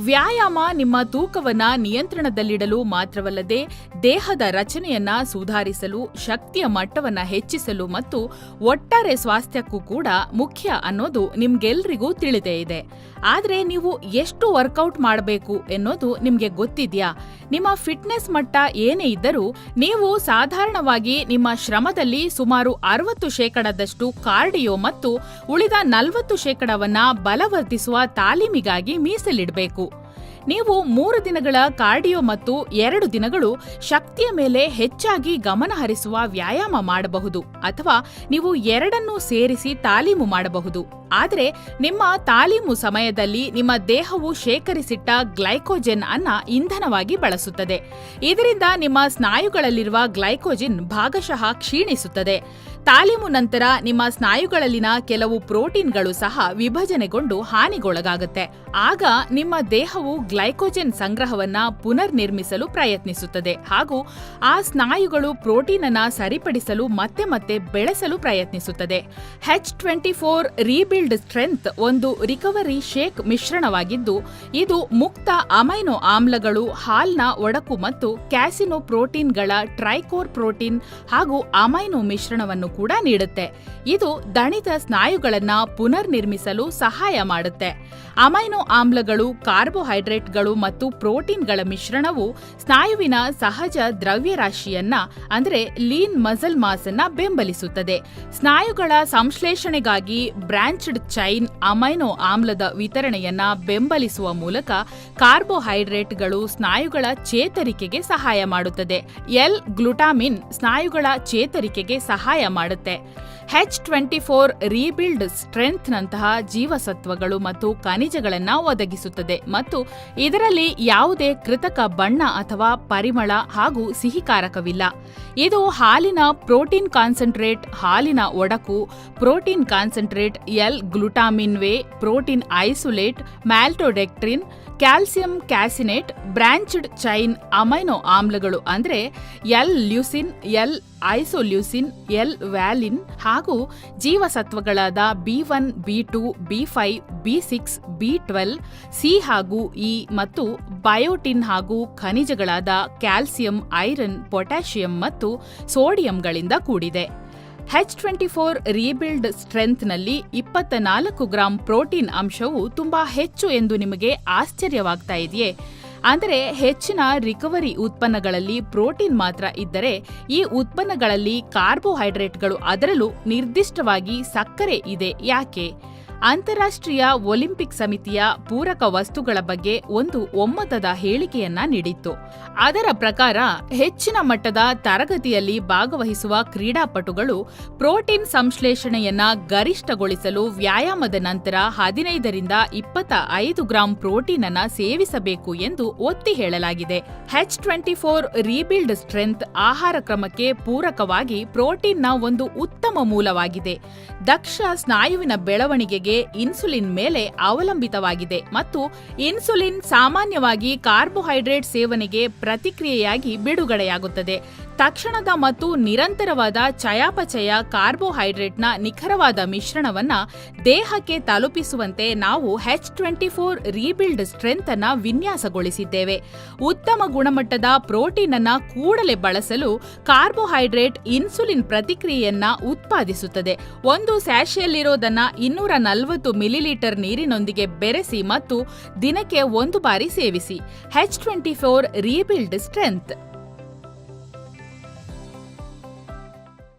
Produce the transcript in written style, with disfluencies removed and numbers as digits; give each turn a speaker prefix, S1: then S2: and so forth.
S1: ವ್ಯಾಯಾಮ ನಿಮ್ಮ ತೂಕವನ್ನ ನಿಯಂತ್ರಣದಲ್ಲಿಡಲು ಮಾತ್ರವಲ್ಲದೆ ದೇಹದ ರಚನೆಯನ್ನ ಸುಧಾರಿಸಲು, ಶಕ್ತಿಯ ಮಟ್ಟವನ್ನ ಹೆಚ್ಚಿಸಲು ಮತ್ತು ಒಟ್ಟಾರೆ ಸ್ವಾಸ್ಥ್ಯಕ್ಕೂ ಕೂಡ ಮುಖ್ಯ ಅನ್ನೋದು ನಿಮ್ಗೆಲ್ರಿಗೂ ತಿಳಿದೇ ಇದೆ. ಆದ್ರೆ ನೀವು ಎಷ್ಟು ವರ್ಕೌಟ್ ಮಾಡಬೇಕು ಎನ್ನೋದು ನಿಮ್ಗೆ ಗೊತ್ತಿದ್ಯಾ? ನಿಮ್ಮ ಫಿಟ್ನೆಸ್ ಮಟ್ಟ ಏನೇ ಇದ್ದರೂ ನೀವು ಸಾಧಾರಣವಾಗಿ ನಿಮ್ಮ ಶ್ರಮದಲ್ಲಿ ಸುಮಾರು 60% ಕಾರ್ಡಿಯೋ ಮತ್ತು ಉಳಿದ 40%ವನ್ನ ಬಲವರ್ಧಿಸುವ ತಾಲೀಮಿಗಾಗಿ ಮೀಸಲಿಡಬೇಕು. ನೀವು 3 ದಿನಗಳ ಕಾರ್ಡಿಯೋ ಮತ್ತು 2 ದಿನಗಳು ಶಕ್ತಿಯ ಮೇಲೆ ಹೆಚ್ಚಾಗಿ ಗಮನ ಹರಿಸುವ ವ್ಯಾಯಾಮ ಮಾಡಬಹುದು, ಅಥವಾ ನೀವು ಎರಡನ್ನೂ ಸೇರಿಸಿ ತಾಲೀಮು ಮಾಡಬಹುದು. ಆದರೆ ನಿಮ್ಮ ತಾಲೀಮು ಸಮಯದಲ್ಲಿ ನಿಮ್ಮ ದೇಹವು ಶೇಖರಿಸಿಟ್ಟ ಗ್ಲೈಕೋಜೆನ್ ಅನ್ನ ಇಂಧನವಾಗಿ ಬಳಸುತ್ತದೆ. ಇದರಿಂದ ನಿಮ್ಮ ಸ್ನಾಯುಗಳಲ್ಲಿರುವ ಗ್ಲೈಕೋಜೆನ್ ಭಾಗಶಃ ಕ್ಷೀಣಿಸುತ್ತದೆ. ತಾಲೀಮು ನಂತರ ನಿಮ್ಮ ಸ್ನಾಯುಗಳಲ್ಲಿನ ಕೆಲವು ಪ್ರೋಟೀನ್ಗಳು ಸಹ ವಿಭಜನೆಗೊಂಡು ಹಾನಿಗೊಳಗಾಗುತ್ತೆ. ಆಗ ನಿಮ್ಮ ದೇಹವು ಗ್ಲೈಕೋಜೆನ್ ಸಂಗ್ರಹವನ್ನ ಪುನರ್ ನಿರ್ಮಿಸಲು ಪ್ರಯತ್ನಿಸುತ್ತದೆ ಹಾಗೂ ಆ ಸ್ನಾಯುಗಳು ಪ್ರೋಟೀನ್ ಅನ್ನ ಸರಿಪಡಿಸಲು ಮತ್ತೆ ಮತ್ತೆ ಬೆಳೆಸಲು ಪ್ರಯತ್ನಿಸುತ್ತದೆ. H24 ರೀಬಿಲ್ಡ್ ಸ್ಟ್ರೆಂತ್ ಒಂದು ರಿಕವರಿ ಶೇಕ್ ಮಿಶ್ರಣವಾಗಿದ್ದು, ಇದು ಮುಕ್ತ ಅಮೈನೋ ಆಮ್ಲಗಳು, ಹಾಲ್ನ ಒಡಕು ಮತ್ತು ಕ್ಯಾಸಿನೋ ಪ್ರೋಟೀನ್ಗಳ ಟ್ರೈಕೋರ್ ಪ್ರೋಟೀನ್ ಹಾಗೂ ಅಮೈನೋ ಮಿಶ್ರಣವನ್ನು ಕೂಡ ನೀಡುತ್ತೆ. ಇದು ದಣಿದ ಸ್ನಾಯುಗಳನ್ನ ಪುನರ್ ನಿರ್ಮಿಸಲು ಸಹಾಯ ಮಾಡುತ್ತೆ. ಅಮೈನೋ ಆಮ್ಲಗಳು, ಕಾರ್ಬೋಹೈಡ್ರೇಟ್ಗಳು ಮತ್ತು ಪ್ರೋಟೀನ್ಗಳ ಮಿಶ್ರಣವು ಸ್ನಾಯುವಿನ ಸಹಜ ದ್ರವ್ಯರಾಶಿಯನ್ನ ಅಂದರೆ ಲೀನ್ ಮಸಲ್ ಮಾಸ್ ಅನ್ನ ಬೆಂಬಲಿಸುತ್ತದೆ. ಸ್ನಾಯುಗಳ ಸಂಶ್ಲೇಷಣೆಗಾಗಿ ಬ್ರಾಂಚ್ಡ್ ಚೈನ್ ಅಮೈನೋ ಆಮ್ಲದ ವಿತರಣೆಯನ್ನ ಬೆಂಬಲಿಸುವ ಮೂಲಕ ಕಾರ್ಬೋಹೈಡ್ರೇಟ್ಗಳು ಸ್ನಾಯುಗಳ ಚೇತರಿಕೆಗೆ ಸಹಾಯ ಮಾಡುತ್ತದೆ. ಗ್ಲುಟಾಮಿನ್ ಸ್ನಾಯುಗಳ ಚೇತರಿಕೆಗೆ ಸಹಾಯ ಮಾಡುತ್ತೆ. H24 ರೀಬಿಲ್ಡ್ ಸ್ಟ್ರೆಂತ್ ನಂತಹ ಜೀವಸತ್ವಗಳು ಮತ್ತು ಖನಿಜಗಳನ್ನು ಒದಗಿಸುತ್ತದೆ ಮತ್ತು ಇದರಲ್ಲಿ ಯಾವುದೇ ಕೃತಕ ಬಣ್ಣ ಅಥವಾ ಪರಿಮಳ ಹಾಗೂ ಸಿಹಿಕಾರಕವಿಲ್ಲ. ಇದು ಹಾಲಿನ ಪ್ರೋಟೀನ್ ಕಾನ್ಸಂಟ್ರೇಟ್, ಹಾಲಿನ ಒಡಕು, protein concentrate, glutamine whey, protein isolate, maltodextrin, calcium caseinate, branched chain amino ಆಮ್ಲಗಳು ಅಂದರೆ ಲ್ಯೂಸಿನ್, ಐಸೋಲ್ಯೂಸಿನ್, ವ್ಯಾಲಿನ್ ಹಾಗೂ ಜೀವಸತ್ವಗಳಾದ B1, B2, B5, B6, B12, C ಹಾಗೂ E ಮತ್ತು ಬಯೋಟಿನ್ ಹಾಗೂ ಖನಿಜಗಳಾದ ಕ್ಯಾಲ್ಸಿಯಂ, ಐರನ್, ಪೊಟ್ಯಾಷಿಯಂ ಮತ್ತು ಸೋಡಿಯಂಗಳಿಂದ ಕೂಡಿದೆ. H24 ರೀಬಿಲ್ಡ್ ಸ್ಟ್ರೆಂತ್ನಲ್ಲಿ 24 ಗ್ರಾಂ ಪ್ರೋಟೀನ್ ಅಂಶವು ತುಂಬಾ ಹೆಚ್ಚು ಎಂದು ನಿಮಗೆ ಆಶ್ಚರ್ಯವಾಗ್ತಾ ಇದೆಯೇ? ಅಂದರೆ ಹೆಚ್ಚಿನ ರಿಕವರಿ ಉತ್ಪನ್ನಗಳಲ್ಲಿ ಪ್ರೋಟೀನ್ ಮಾತ್ರ ಇದ್ದರೆ ಈ ಉತ್ಪನ್ನಗಳಲ್ಲಿ ಕಾರ್ಬೋಹೈಡ್ರೇಟ್ಗಳು, ಅದರಲ್ಲೂ ನಿರ್ದಿಷ್ಟವಾಗಿ ಸಕ್ಕರೆ ಇದೆ ಯಾಕೆ? ಅಂತಾರಾಷ್ಟ್ರೀಯ ಒಲಿಂಪಿಕ್ ಸಮಿತಿಯ ಪೂರಕ ವಸ್ತುಗಳ ಬಗ್ಗೆ ಒಂದು ಒಮ್ಮತದ ಹೇಳಿಕೆಯನ್ನ ನೀಡಿತ್ತು. ಅದರ ಪ್ರಕಾರ ಹೆಚ್ಚಿನ ಮಟ್ಟದ ತರಗತಿಯಲ್ಲಿ ಭಾಗವಹಿಸುವ ಕ್ರೀಡಾಪಟುಗಳು ಪ್ರೋಟೀನ್ ಸಂಶ್ಲೇಷಣೆಯನ್ನ ಗರಿಷ್ಠಗೊಳಿಸಲು ವ್ಯಾಯಾಮದ ನಂತರ 15ರಿಂದ 25 ಗ್ರಾಂ ಪ್ರೋಟೀನ್ ಅನ್ನ ಸೇವಿಸಬೇಕು ಎಂದು ಒತ್ತಿ ಹೇಳಲಾಗಿದೆ. H24 ರೀಬಿಲ್ಡ್ ಸ್ಟ್ರೆಂತ್ ಆಹಾರ ಕ್ರಮಕ್ಕೆ ಪೂರಕವಾಗಿ ಪ್ರೋಟೀನ್ನ ಒಂದು ಉತ್ತಮ ಮೂಲವಾಗಿದೆ. ದಕ್ಷ ಸ್ನಾಯುವಿನ ಬೆಳವಣಿಗೆಗೆ ಇನ್ಸುಲಿನ್ ಮೇಲೆ ಅವಲಂಬಿತವಾಗಿದೆ ಮತ್ತು ಇನ್ಸುಲಿನ್ ಸಾಮಾನ್ಯವಾಗಿ ಕಾರ್ಬೋಹೈಡ್ರೇಟ್ ಸೇವನೆಗೆ ಪ್ರತಿಕ್ರಿಯೆಯಾಗಿ ಬಿಡುಗಡೆಯಾಗುತ್ತದೆ. ತಕ್ಷಣದ ಮತ್ತು ನಿರಂತರವಾದ ಚಯಾಪಚಯ ಕಾರ್ಬೋಹೈಡ್ರೇಟ್ನ ನಿಖರವಾದ ಮಿಶ್ರಣವನ್ನ ದೇಹಕ್ಕೆ ತಲುಪಿಸುವಂತೆ ನಾವು H24 ರೀಬಿಲ್ಡ್ ಸ್ಟ್ರೆಂತ್ ಅನ್ನ ವಿನ್ಯಾಸಗೊಳಿಸಿದ್ದೇವೆ. ಉತ್ತಮ ಗುಣಮಟ್ಟದ ಪ್ರೋಟೀನ್ ಅನ್ನ ಕೂಡಲೇ ಬಳಸಲು ಕಾರ್ಬೋಹೈಡ್ರೇಟ್ ಇನ್ಸುಲಿನ್ ಪ್ರತಿಕ್ರಿಯೆಯನ್ನ ಉತ್ಪಾದಿಸುತ್ತದೆ. ಒಂದು ಸ್ಯಾಶೆಯಲ್ಲಿರೋದನ್ನ 240 ಮಿಲಿಲೀಟರ್ ನೀರಿನೊಂದಿಗೆ ಬೆರೆಸಿ ಮತ್ತು ದಿನಕ್ಕೆ 1 ಬಾರಿ ಸೇವಿಸಿ. H24 rebuild strength.